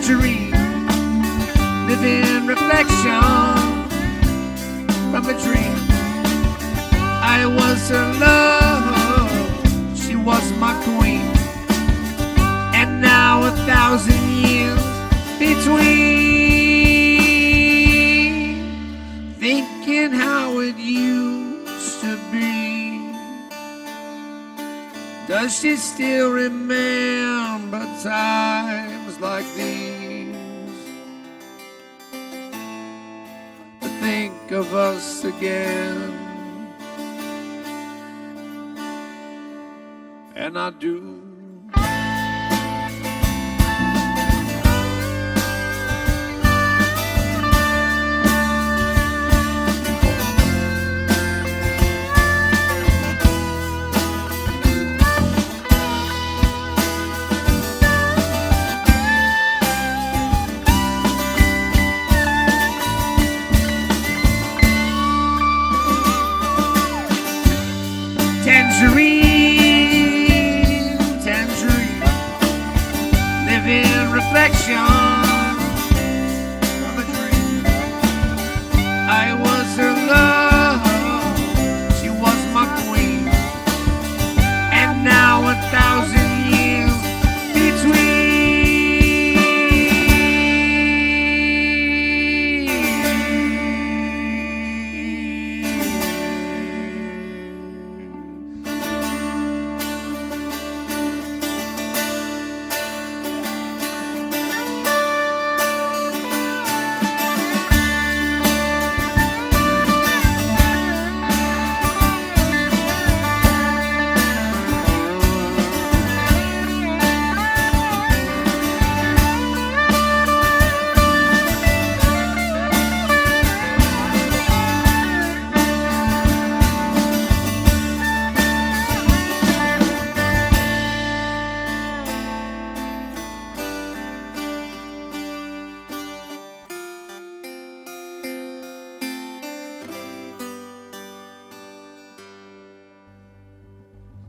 tangerine, living reflection from a dream. I was her love, she was my queen, and now 1,000 years between, thinking how it used to be. Does she still remember times like these? To think of us again, and I do. Tangerine, tangerine, living reflection of a dream. I was her love, she was my queen, and now 1,000 years between.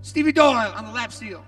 Stevie Doyle on the lap steel.